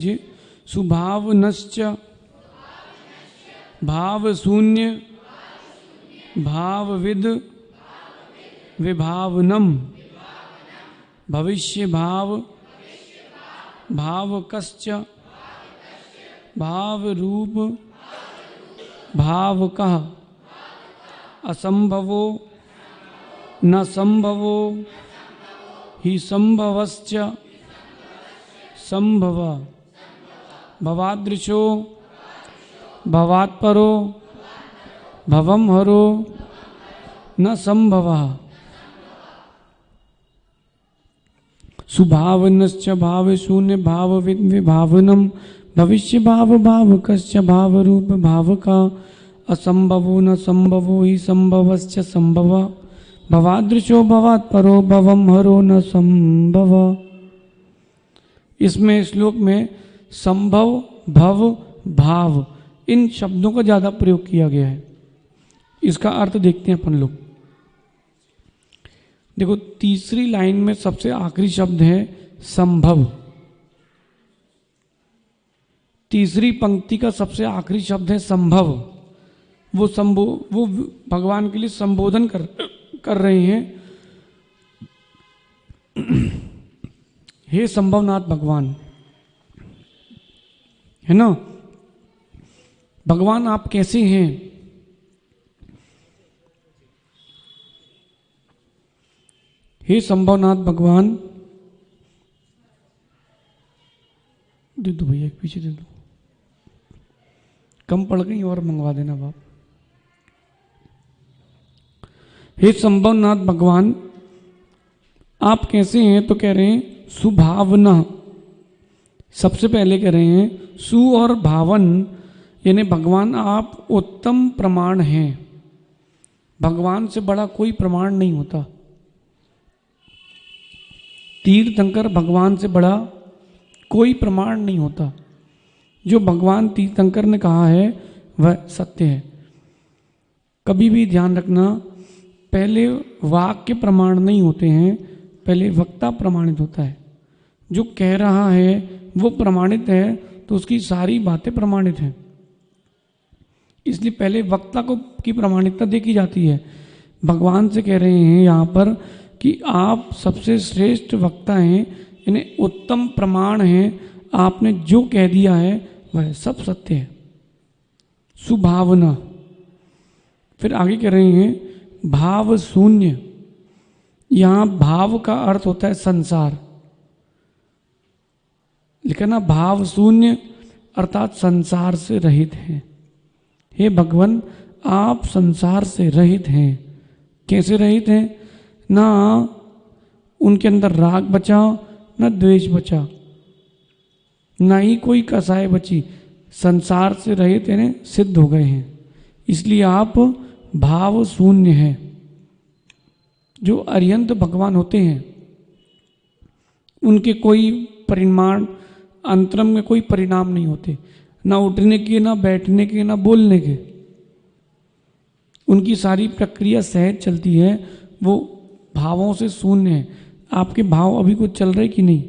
जी सुभावनश्च भाव शून्य भावविद विभावनम भविष्य भाव भावकश्च भाव रूप भावकः असंभवो न संभवो ही संभवश्च संभव भवादृशो भवात्परो भवम हरो न संभवः सुभावनश्च भाव शून्य भावविद विभावनम भविष्य भाव भावकश्च भाव रूप भावका असंभवो न संभवो ही संभवश्च संभव भवादृशो भवात्परो भवम हरो न संभव। इसमें श्लोक में संभव भव भाव इन शब्दों का ज्यादा प्रयोग किया गया है। इसका अर्थ देखते हैं अपन लोग। देखो तीसरी लाइन में सबसे आखिरी शब्द है संभव। तीसरी पंक्ति का सबसे आखिरी शब्द है संभव। वो भगवान के लिए संबोधन कर रहे हैं। हे संभवनाथ भगवान, है ना, भगवान आप कैसे हैं? हे संभवनाथ भगवान, दे दो भैया, एक पीछे दे दो, कम पड़ गई और मंगवा देना बाप। हे संभवनाथ भगवान आप कैसे हैं? तो कह रहे हैं सुभावना। सबसे पहले कह रहे हैं सु और भावन, यानी भगवान आप उत्तम प्रमाण हैं। भगवान से बड़ा कोई प्रमाण नहीं होता। तीर्थंकर भगवान से बड़ा कोई प्रमाण नहीं होता। जो भगवान तीर्थंकर ने कहा है वह सत्य है। कभी भी ध्यान रखना, पहले वाक्य प्रमाण नहीं होते हैं, पहले वक्ता प्रमाणित होता है। जो कह रहा है वो प्रमाणित है तो उसकी सारी बातें प्रमाणित हैं। इसलिए पहले वक्ता की प्रमाणिकता देखी जाती है। भगवान से कह रहे हैं यहाँ पर कि आप सबसे श्रेष्ठ वक्ता हैं, यानी उत्तम प्रमाण हैं। आपने जो कह दिया है वह सब सत्य है। सुभावना। फिर आगे कह रहे हैं भाव शून्य। यहाँ भाव का अर्थ होता है संसार, लिखा ना, भाव शून्य अर्थात संसार से रहित हैं। हे भगवान आप संसार से रहित हैं। कैसे रहित हैं? ना उनके अंदर राग बचा, ना द्वेष बचा, ना ही कोई कसाय बची। संसार से रहित यानी सिद्ध हो गए हैं। इसलिए आप भाव शून्य हैं। जो अरिहंत भगवान होते हैं उनके कोई परिमाण अंतरम में कोई परिणाम नहीं होते, ना उठने के, ना बैठने के, ना बोलने के। उनकी सारी प्रक्रिया सहज चलती है। वो भावों से शून्य है। आपके भाव अभी कुछ चल रहे कि नहीं?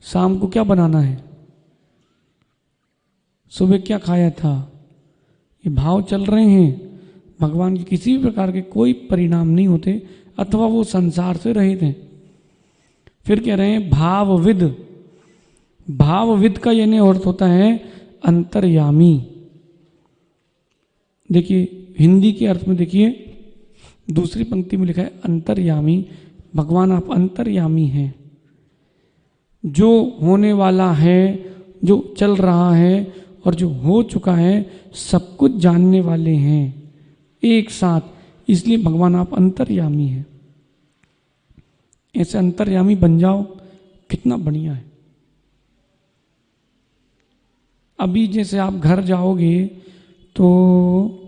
शाम को क्या बनाना है? सुबह क्या खाया था? ये भाव चल रहे हैं। भगवान के किसी भी प्रकार के कोई परिणाम नहीं होते, अथवा वो संसार से रहित हैं। फिर कह रहे हैं भावविद। भावविद का यानी अर्थ होता है अंतर्यामी। देखिए हिंदी के अर्थ में देखिए, दूसरी पंक्ति में लिखा है अंतर्यामी। भगवान आप अंतर्यामी हैं। जो होने वाला है, जो चल रहा है और जो हो चुका है, सब कुछ जानने वाले हैं एक साथ। इसलिए भगवान आप अंतर्यामी हैं। ऐसे अंतर्यामी बन जाओ, कितना बढ़िया है। अभी जैसे आप घर जाओगे तो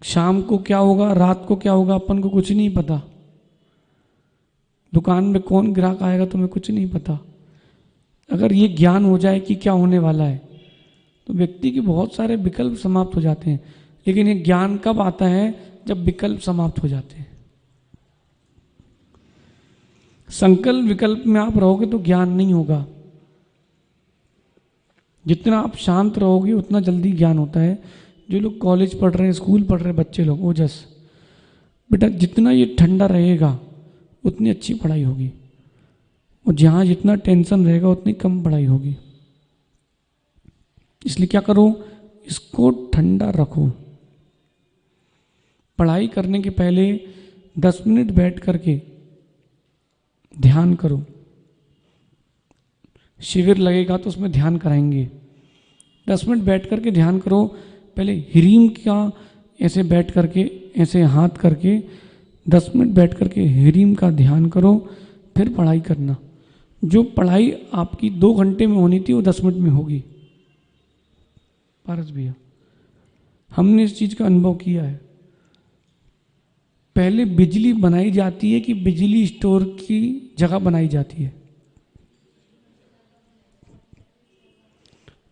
शाम को क्या होगा, रात को क्या होगा, अपन को कुछ नहीं पता। दुकान में कौन ग्राहक आएगा तुम्हें कुछ नहीं पता। अगर ये ज्ञान हो जाए कि क्या होने वाला है तो व्यक्ति के बहुत सारे विकल्प समाप्त हो जाते हैं। लेकिन ये ज्ञान कब आता है? जब विकल्प समाप्त हो जाते हैं। संकल्प विकल्प में आप रहोगे तो ज्ञान नहीं होगा। जितना आप शांत रहोगे उतना जल्दी ज्ञान होता है। जो लोग कॉलेज पढ़ रहे हैं, स्कूल पढ़ रहे हैं बच्चे लोग, ओजस, बेटा जितना ये ठंडा रहेगा उतनी अच्छी पढ़ाई होगी, और जहाँ जितना टेंशन रहेगा उतनी कम पढ़ाई होगी। इसलिए क्या करो, इसको ठंडा रखो। पढ़ाई करने के पहले 10 मिनट बैठ करके ध्यान करो। शिविर लगेगा तो उसमें ध्यान कराएंगे। 10 मिनट बैठ करके ध्यान करो। पहले ह्रीम का ऐसे बैठ करके, ऐसे हाथ करके 10 मिनट बैठ करके ह्रीम का ध्यान करो, फिर पढ़ाई करना। जो पढ़ाई आपकी 2 घंटे में होनी थी वो 10 मिनट में होगी। पारस भैया, हमने इस चीज़ का अनुभव किया है। पहले बिजली बनाई जाती है कि बिजली स्टोर की जगह बनाई जाती है?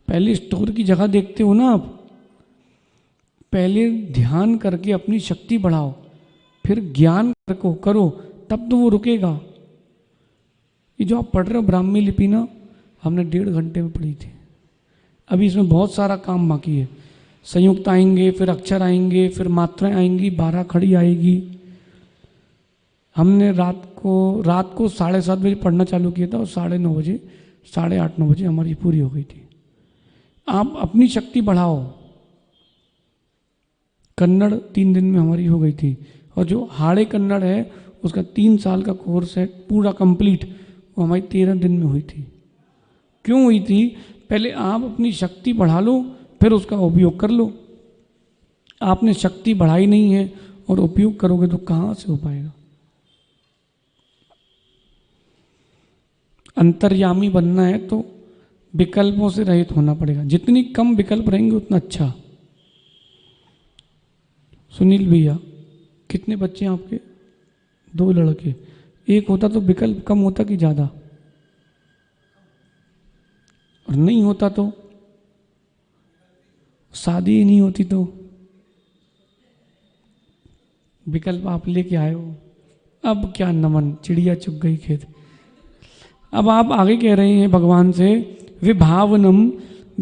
पहले स्टोर की जगह देखते हो ना आप। पहले ध्यान करके अपनी शक्ति बढ़ाओ, फिर ज्ञान करो, तब तो वो रुकेगा। ये जो आप पढ़ रहे हो ब्राह्मी लिपि ना, हमने 1.5 घंटे में पढ़ी थी। अभी इसमें बहुत सारा काम बाकी है। संयुक्त आएंगे, फिर अक्षर आएंगे, फिर मात्राएं आएंगी, 12 खड़ी आएगी। हमने रात को 7:30 बजे पढ़ना चालू किया था और 9:30 बजे, 8:30 9 बजे हमारी पूरी हो गई थी। आप अपनी शक्ति बढ़ाओ। कन्नड़ 3 दिन में हमारी हो गई थी, और जो हाड़े कन्नड़ है उसका 3 साल का कोर्स है पूरा कंप्लीट, वो हमारी 13 दिन में हुई थी। क्यों हुई थी? पहले आप अपनी शक्ति बढ़ा लो, फिर उसका उपयोग कर लो। आपने शक्ति बढ़ाई नहीं है और उपयोग करोगे तो कहाँ से हो पाएगा? अंतर्यामी बनना है तो विकल्पों से रहित होना पड़ेगा। जितनी कम विकल्प रहेंगे उतना अच्छा। सुनील भैया, कितने बच्चे हैं आपके? 2 लड़के। एक होता तो विकल्प कम होता कि ज़्यादा? और नहीं होता तो शादी ही नहीं होती तो विकल्प आप लेके आए हो। अब क्या नमन, चिड़िया चुग गई खेत। अब आप आगे कह रहे हैं भगवान से विभावनम।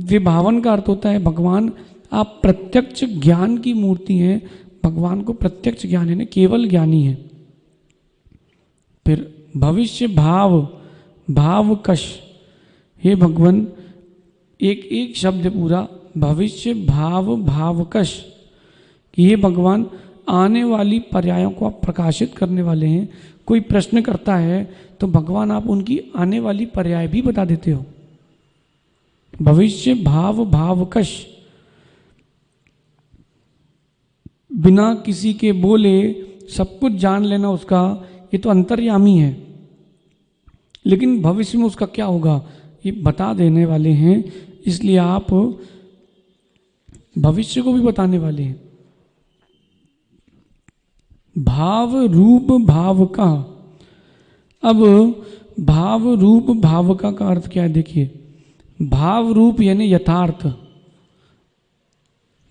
विभावन का अर्थ होता है भगवान, आप प्रत्यक्ष ज्ञान की मूर्ति हैं। भगवान को प्रत्यक्ष ज्ञान है ना, केवल ज्ञानी है। फिर भविष्य भाव, भावकश। हे भगवान, एक शब्द पूरा, भविष्य भाव भावकश, कि हे भगवान आने वाली पर्यायों को आप प्रकाशित करने वाले हैं। कोई प्रश्न करता है तो भगवान आप उनकी आने वाली पर्याय भी बता देते हो। भविष्य भाव भावकश, बिना किसी के बोले सब कुछ जान लेना उसका, ये तो अंतर्यामी है। लेकिन भविष्य में उसका क्या होगा ये बता देने वाले हैं, इसलिए आप भविष्य को भी बताने वाले हैं। भाव रूप भाव का। अब भाव रूप भाव का अर्थ क्या है? देखिए, भाव रूप यानी यथार्थ।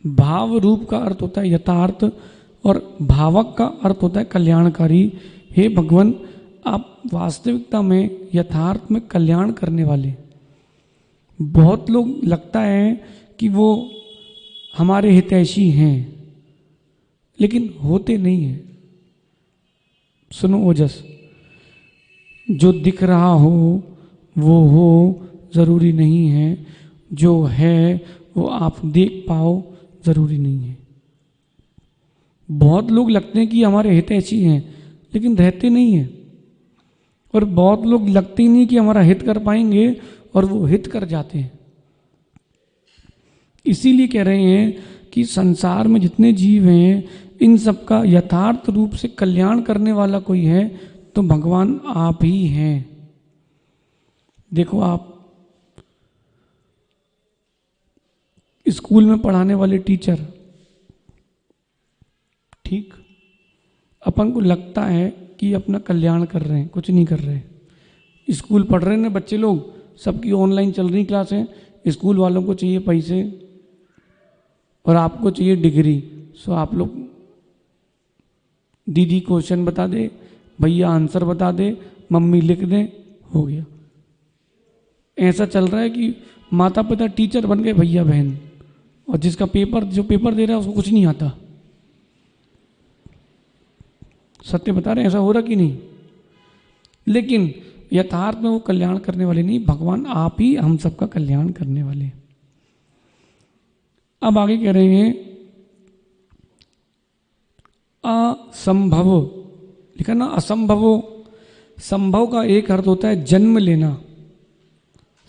भाव रूप का अर्थ होता है यथार्थ, और भावक का अर्थ होता है कल्याणकारी। हे भगवान, आप वास्तविकता में यथार्थ में कल्याण करने वाले। बहुत लोग लगता है कि वो हमारे हितैषी हैं, लेकिन होते नहीं हैं। सुनो ओजस, जो दिख रहा हो वो हो ज़रूरी नहीं है, जो है वो आप देख पाओ ज़रूरी नहीं है। बहुत लोग लगते हैं कि हमारे हितैषी हैं, लेकिन रहते नहीं हैं। और बहुत लोग लगते ही नहीं कि हमारा हित कर पाएंगे, और वो हित कर जाते हैं। इसीलिए कह रहे हैं कि संसार में जितने जीव हैं, इन सब का यथार्थ रूप से कल्याण करने वाला कोई है तो भगवान आप ही हैं। देखो, आप स्कूल में पढ़ाने वाले टीचर, ठीक, अपन को लगता है कि अपना कल्याण कर रहे हैं, कुछ नहीं कर रहे। स्कूल पढ़ रहे हैं ना बच्चे लोग, सबकी ऑनलाइन चल रही क्लासें। स्कूल वालों को चाहिए पैसे और आपको चाहिए डिग्री। सो आप लोग, दीदी क्वेश्चन बता दे, भैया आंसर बता दे, मम्मी लिख दे, हो गया। ऐसा चल रहा है कि माता पिता टीचर बन गए भैया बहन, और जिसका जो पेपर दे रहा है उसको कुछ नहीं आता। सत्य बता रहे हैं, ऐसा हो रहा कि नहीं? लेकिन यथार्थ में वो कल्याण करने वाले नहीं, भगवान आप ही हम सबका कल्याण करने वाले हैं। अब आगे कह रहे हैं असंभव, लिखा ना असंभवो। संभव का एक अर्थ होता है जन्म लेना,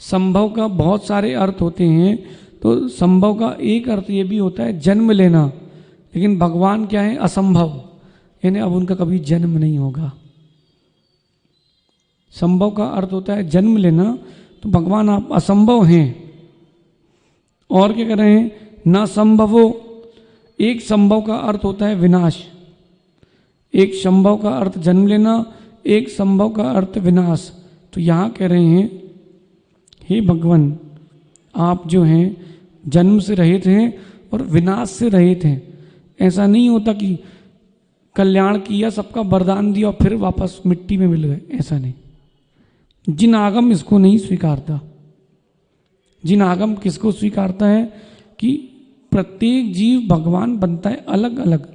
संभव का बहुत सारे अर्थ होते हैं, तो संभव का एक अर्थ ये भी होता है जन्म लेना। लेकिन भगवान क्या है? असंभव, यानी अब उनका कभी जन्म नहीं होगा। संभव का अर्थ होता है जन्म लेना, तो भगवान आप असंभव हैं। और क्या कह रहे हैं? ना संभवो, एक संभव का अर्थ होता है विनाश। एक संभव का अर्थ जन्म लेना, एक संभव का अर्थ विनाश। तो यहाँ कह रहे हैं हे भगवान, आप जो हैं जन्म से रहित हैं और विनाश से रहित हैं। ऐसा नहीं होता कि कल्याण किया, सबका वरदान दिया और फिर वापस मिट्टी में मिल गए, ऐसा नहीं। जिन आगम इसको नहीं स्वीकारता। जिन आगम किसको स्वीकारता है? कि प्रत्येक जीव भगवान बनता है अलग अलग।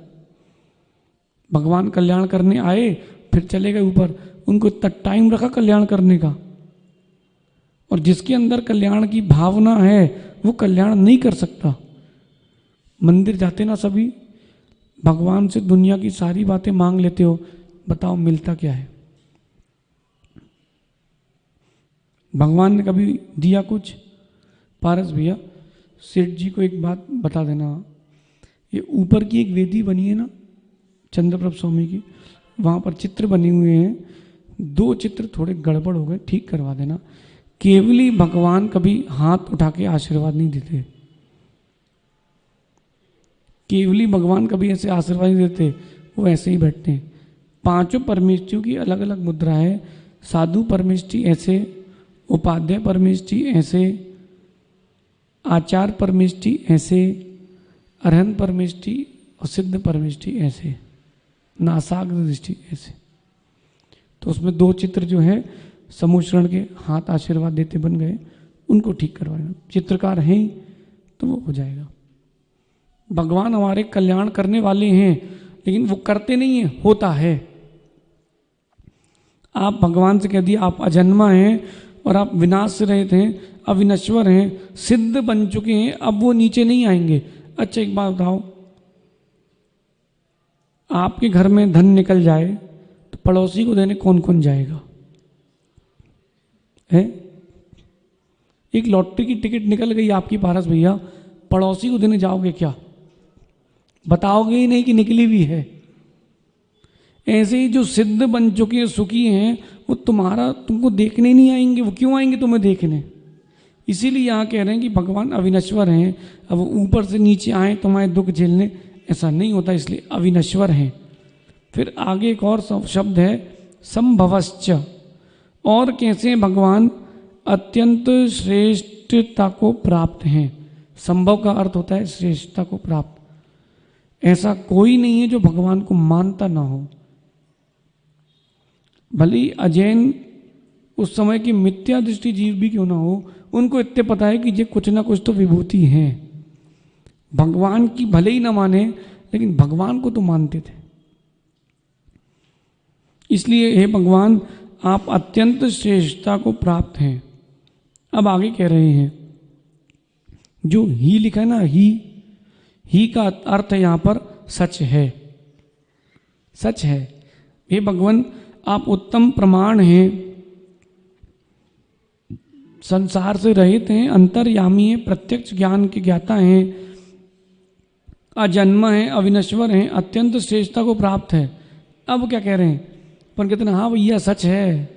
भगवान कल्याण करने आए फिर चले गए ऊपर, उनको इतना टाइम रखा कल्याण करने का। और जिसके अंदर कल्याण की भावना है वो कल्याण नहीं कर सकता। मंदिर जाते ना सभी, भगवान से दुनिया की सारी बातें मांग लेते हो, बताओ मिलता क्या है? भगवान ने कभी दिया कुछ? पारस भैया, सेठ जी को एक बात बता देना, ये ऊपर की एक वेदी बनी है ना चंद्रप्रभ स्वामी की, वहाँ पर चित्र बने हुए हैं, 2 चित्र थोड़े गड़बड़ हो गए, ठीक करवा देना। केवली भगवान कभी हाथ उठा के आशीर्वाद नहीं देते। केवली भगवान कभी ऐसे आशीर्वाद नहीं देते, वो ऐसे ही बैठते हैं। 5 परमेष्ठियों की अलग अलग मुद्रा है। साधु परमेष्ठी ऐसे, उपाध्याय परमेष्ठी ऐसे, आचार परमेष्ठी ऐसे, अरहंत परमेष्ठी और सिद्ध परमेष्ठी ऐसे, नासाग्र दृष्टि ऐसे। तो उसमें 2 चित्र जो है समूचरण के हाथ आशीर्वाद देते बन गए, उनको ठीक करवाना। चित्रकार हैं तो वो हो जाएगा। भगवान हमारे कल्याण करने वाले हैं, लेकिन वो करते नहीं है, होता है। आप भगवान से कह दिए आप अजन्मा हैं और आप विनाश से रहित हैं, अविनश्वर हैं, सिद्ध बन चुके हैं, अब वो नीचे नहीं आएंगे। अच्छा एक बात बताओ, आपके घर में धन निकल जाए तो पड़ोसी को देने कौन कौन जाएगा? है? एक लॉटरी की टिकट निकल गई आपकी पारस भैया, पड़ोसी को देने जाओगे क्या? बताओगे ही नहीं कि निकली भी है। ऐसे ही जो सिद्ध बन चुके हैं, सुखी हैं, वो तुमको देखने नहीं आएंगे। वो क्यों आएंगे तुम्हें देखने? इसीलिए यहाँ कह रहे हैं कि भगवान अविनश्वर हैं। अब वो ऊपर से नीचे आए तुम्हारे दुख झेलने, ऐसा नहीं होता, इसलिए अविनश्वर हैं। फिर आगे एक और शब्द है संभवश्च। और कैसे भगवान अत्यंत श्रेष्ठता को प्राप्त हैं। संभव का अर्थ होता है श्रेष्ठता को प्राप्त। ऐसा कोई नहीं है जो भगवान को मानता ना हो। भले ही अजैन उस समय की मिथ्या दृष्टि जीव भी क्यों ना हो, उनको इतने पता है कि ये कुछ ना कुछ तो विभूति हैं। भगवान की भले ही ना माने, लेकिन भगवान को तो मानते थे। इसलिए हे भगवान, आप अत्यंत श्रेष्ठता को प्राप्त हैं। अब आगे कह रहे हैं, जो ही लिखा है ना, ही का अर्थ है यहां पर सच है। सच है। हे भगवान, आप उत्तम प्रमाण हैं, संसार से रहित हैं, अंतर्यामी हैं, प्रत्यक्ष ज्ञान के ज्ञाता हैं, अजन्मा हैं, अविनश्वर हैं, अत्यंत श्रेष्ठता को प्राप्त है। अब क्या कह रहे हैं? पर कहते हैं हाँ भैया सच है,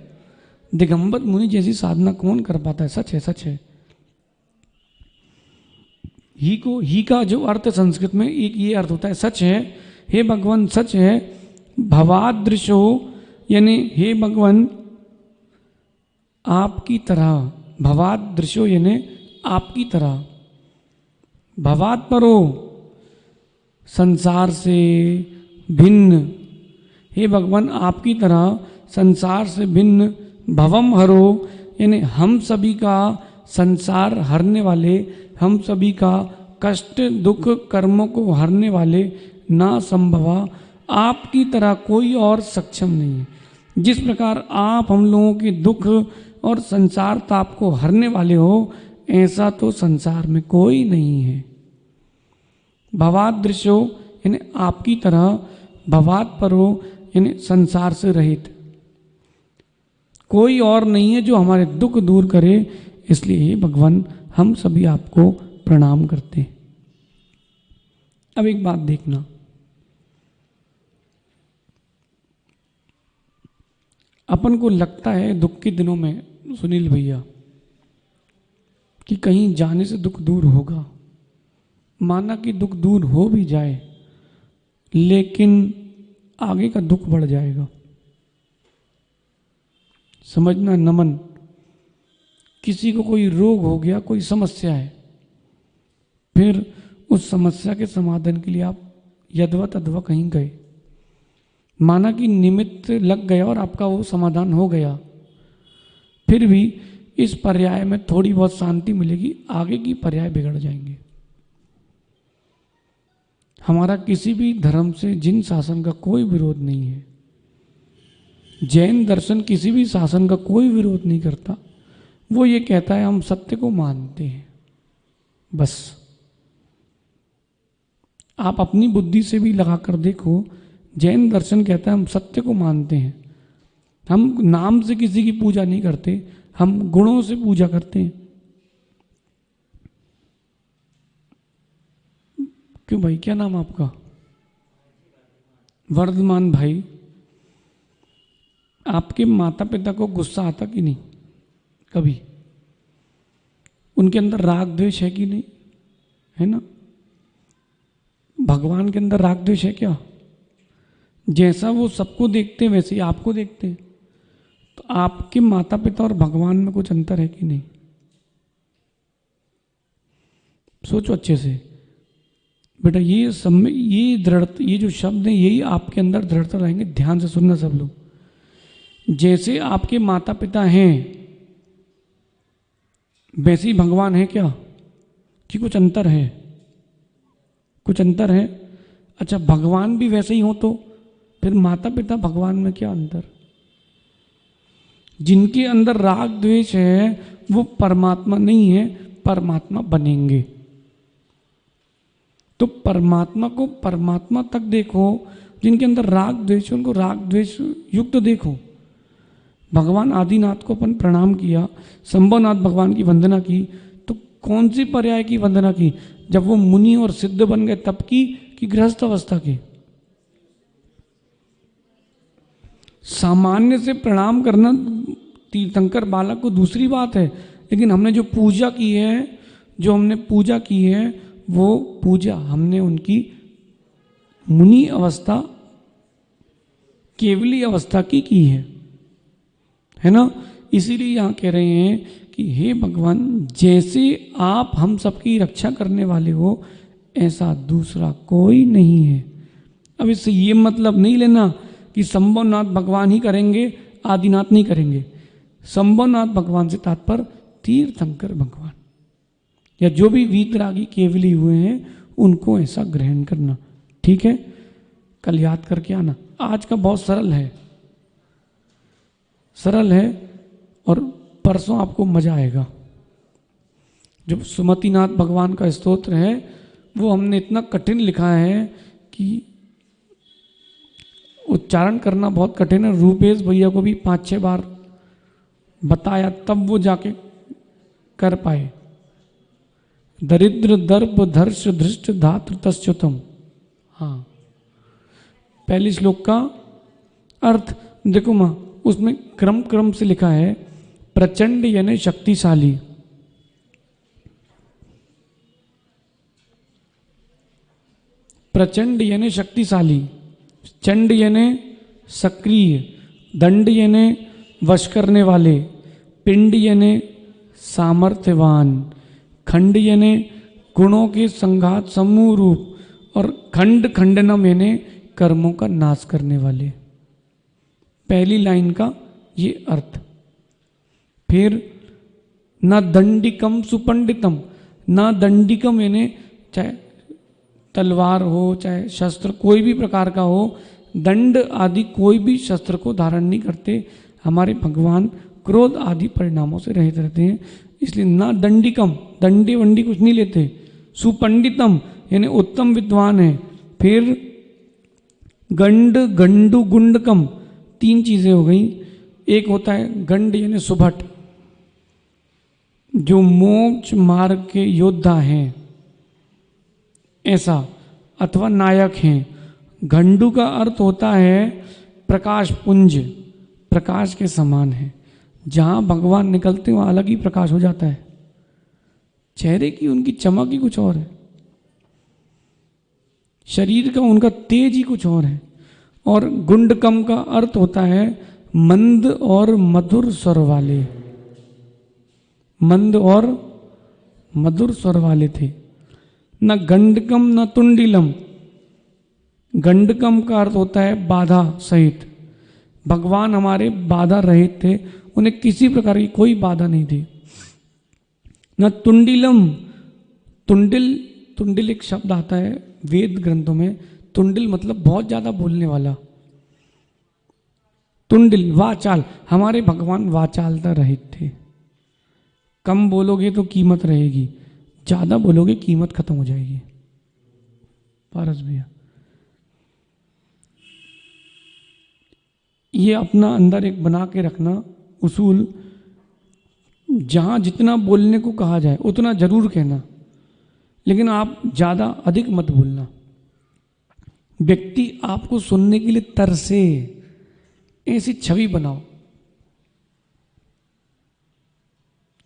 दिगंबर मुनि जैसी साधना कौन कर पाता है? सच है, सच है। ही का जो अर्थ संस्कृत में एक ये अर्थ होता है, सच है। हे भगवान सच है। भवादृशो, यानी हे भगवान आपकी तरह, भवादृशो यानी आपकी तरह, भवात परो संसार से भिन्न, हे भगवान आपकी तरह संसार से भिन्न, भवम हरो यानी हम सभी का संसार हरने वाले, हम सभी का कष्ट दुख कर्मों को हरने वाले ना संभवा आपकी तरह कोई और सक्षम नहीं है। जिस प्रकार आप हम लोगों के दुख और संसार ताप को हरने वाले हो, ऐसा तो संसार में कोई नहीं है। भवादृशो यानी आपकी तरह, भवात परो यानी संसार से रहित कोई और नहीं है जो हमारे दुख दूर करे। इसलिए भगवान हम सभी आपको प्रणाम करते हैं। अब एक बात देखना, अपन को लगता है दुख के दिनों में सुनील भैया कि कहीं जाने से दुख दूर होगा, माना कि दुख दूर हो भी जाए लेकिन आगे का दुख बढ़ जाएगा। समझना नमन, किसी को कोई रोग हो गया, कोई समस्या है, फिर उस समस्या के समाधान के लिए आप यदवा तदवा कहीं गए, माना कि निमित्त लग गया और आपका वो समाधान हो गया, फिर भी इस पर्याय में थोड़ी बहुत शांति मिलेगी, आगे की पर्याय बिगड़ जाएंगे। हमारा किसी भी धर्म से जिन शासन का कोई विरोध नहीं है, जैन दर्शन किसी भी शासन का कोई विरोध नहीं करता, वो ये कहता है हम सत्य को मानते हैं, बस। आप अपनी बुद्धि से भी लगा कर देखो, जैन दर्शन कहता है हम सत्य को मानते हैं, हम नाम से किसी की पूजा नहीं करते, हम गुणों से पूजा करते हैं। क्यों भाई, क्या नाम आपका? वर्धमान भाई, आपके माता पिता को गुस्सा आता कि नहीं कभी? उनके अंदर राग द्वेष है कि नहीं? है ना? भगवान के अंदर राग द्वेष है क्या? जैसा वो सबको देखते हैं वैसे ही आपको देखते हैं। तो आपके माता पिता और भगवान में कुछ अंतर है कि नहीं? सोचो अच्छे से बेटा। ये सब में ये दृढ़ता, ये जो शब्द हैं यही आपके अंदर दृढ़ता रहेंगे। ध्यान से सुनना सब लोग। जैसे आपके माता पिता हैं वैसे ही भगवान है क्या, कि कुछ अंतर है? कुछ अंतर है। अच्छा, भगवान भी वैसे ही हो तो फिर माता पिता भगवान में क्या अंतर? जिनके अंदर राग द्वेष है वो परमात्मा नहीं है, परमात्मा बनेंगे। तो परमात्मा को परमात्मा तक देखो, जिनके अंदर राग द्वेष, उनको राग द्वेष युक्त देखो। भगवान आदिनाथ को अपन प्रणाम किया, संभवनाथ भगवान की वंदना की, तो कौन सी पर्याय की वंदना की? जब वो मुनि और सिद्ध बन गए तब की, कि गृहस्थ अवस्था की? सामान्य से प्रणाम करना तीर्थंकर बालक को दूसरी बात है, लेकिन हमने जो पूजा की है, जो हमने पूजा की है, वो पूजा हमने उनकी मुनि अवस्था, केवली अवस्था की है ना? इसीलिए यहाँ कह रहे हैं कि हे भगवान, जैसे आप हम सबकी रक्षा करने वाले हो, ऐसा दूसरा कोई नहीं है। अब इससे ये मतलब नहीं लेना कि संभवनाथ भगवान ही करेंगे, आदिनाथ नहीं करेंगे। संभवनाथ भगवान से तात्पर्य तीर्थंकर भगवान या जो भी वीतरागी केवली हुए हैं उनको ऐसा ग्रहण करना। ठीक है, कल याद करके आना। आज का बहुत सरल है, सरल है, और परसों आपको मजा आएगा। जो सुमतिनाथ भगवान का स्तोत्र है वो हमने इतना कठिन लिखा है कि उच्चारण करना बहुत कठिन है। रूपेश भैया को भी 5-6 बार बताया तब वो जाके कर पाए। दरिद्र दर्प धर्ष धृष्ट धात्र तस्च्युतम। हाँ, पहले श्लोक का अर्थ देखो माँ, उसमें क्रम क्रम से लिखा है। प्रचंड यानी शक्तिशाली, प्रचंड यानी शक्तिशाली, चंड यानी सक्रिय, दंड यानी वश करने वाले, पिंड यानी सामर्थ्यवान, खंड यानी गुणों के संघात समूह रूप, और खंड खंडनम यानी कर्मों का नाश करने वाले। पहली लाइन का ये अर्थ। फिर न दंडिकम सुपंडितम, न दंडिकम यानी चाहे तलवार हो चाहे शस्त्र कोई भी प्रकार का हो, दंड आदि कोई भी शस्त्र को धारण नहीं करते। हमारे भगवान क्रोध आदि परिणामों से रहित रहते हैं, इसलिए न दंडिकम, दंडी वंडी कुछ नहीं लेते। सुपंडितम यानी उत्तम विद्वान है। फिर गंड गंडु गुंडकम, तीन चीजें हो गई। एक होता है गंड यानी सुभट, जो मोक्ष मार्ग के योद्धा हैं ऐसा, अथवा नायक हैं। गंडू का अर्थ होता है प्रकाश पुंज, प्रकाश के समान है। जहां भगवान निकलते वहां अलग ही प्रकाश हो जाता है, चेहरे की उनकी चमक ही कुछ और है, शरीर का उनका तेज ही कुछ और है। और गुंडकम का अर्थ होता है मंद और मधुर स्वर वाले, मंद और मधुर स्वर वाले थे। न गंडकम न तुंडिलम, गंडकम का अर्थ होता है बाधा सहित। भगवान हमारे बाधा रहित थे, उन्हें किसी प्रकार की कोई बाधा नहीं थी। न तुंडिलम, तुंडिल, तुंडिल एक शब्द आता है वेद ग्रंथों में, तुंडिल मतलब बहुत ज्यादा बोलने वाला। तुंडिल वाचाल, हमारे भगवान वाचालता रहित थे। कम बोलोगे तो कीमत रहेगी, ज्यादा बोलोगे कीमत खत्म हो जाएगी। पारस भैया, ये अपना अंदर एक बना के रखना उसूल, जहां जितना बोलने को कहा जाए उतना जरूर कहना, लेकिन आप ज्यादा अधिक मत बोलना। व्यक्ति आपको सुनने के लिए तरसे, ऐसी छवि बनाओ।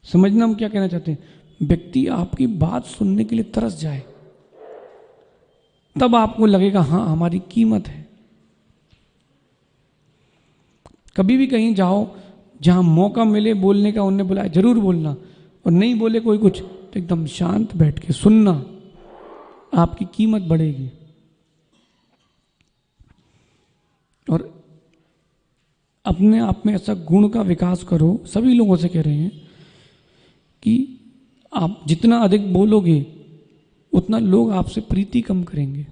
समझना हम क्या कहना चाहते हैं। व्यक्ति आपकी बात सुनने के लिए तरस जाए, तब आपको लगेगा हाँ हमारी कीमत है। कभी भी कहीं जाओ जहां मौका मिले बोलने का, उन्हें बुलाए जरूर बोलना, और नहीं बोले कोई कुछ तो एकदम शांत बैठ के सुनना, आपकी कीमत बढ़ेगी। और अपने आप में ऐसा गुण का विकास करो। सभी लोगों से कह रहे हैं कि आप जितना अधिक बोलोगे उतना लोग आपसे प्रीति कम करेंगे।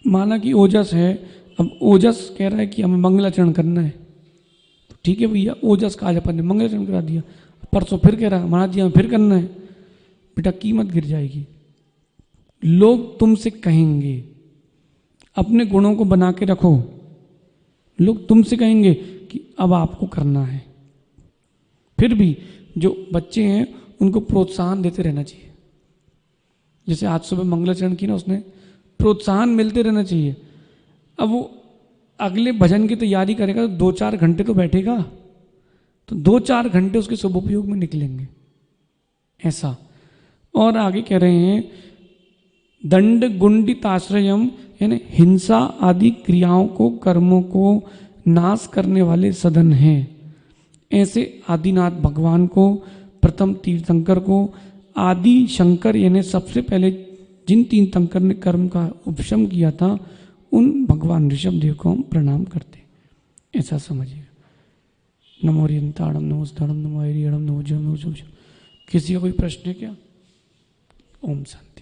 माना कि ओजस है, अब ओजस कह रहा है कि हमें मंगलाचरण करना है, तो ठीक है भैया, ओजस का आज अपन ने मंगलाचरण करा दिया। परसों फिर कह रहा है महाराज जी हमें फिर करना है, बेटा कीमत गिर जाएगी। लोग तुमसे कहेंगे, अपने गुणों को बना के रखो। लोग तुमसे कहेंगे कि अब आपको करना है। फिर भी जो बच्चे हैं उनको प्रोत्साहन देते रहना चाहिए। जैसे आज सुबह मंगलाचरण की ना, उसने प्रोत्साहन मिलते रहना चाहिए। अब वो अगले भजन की तैयारी करेगा तो 2-4 घंटे तो बैठेगा, तो 2-4 घंटे उसके सदुपयोग में निकलेंगे ऐसा। और आगे कह रहे हैं दंड गुंडिताश्रयम, यानी हिंसा आदि क्रियाओं को, कर्मों को नाश करने वाले सदन हैं। ऐसे आदिनाथ भगवान को, प्रथम तीर्थंकर को, आदि शंकर यानी सबसे पहले जिन तीन तंकर ने कर्म का उपशम किया था, उन भगवान ऋषभदेव को हम प्रणाम करते, ऐसा समझिए। नमो रियंताड़म नमो स्ताड़म नमो हरिहरम नमो जम नमो। किसी का कोई प्रश्न है क्या? ओम शांति।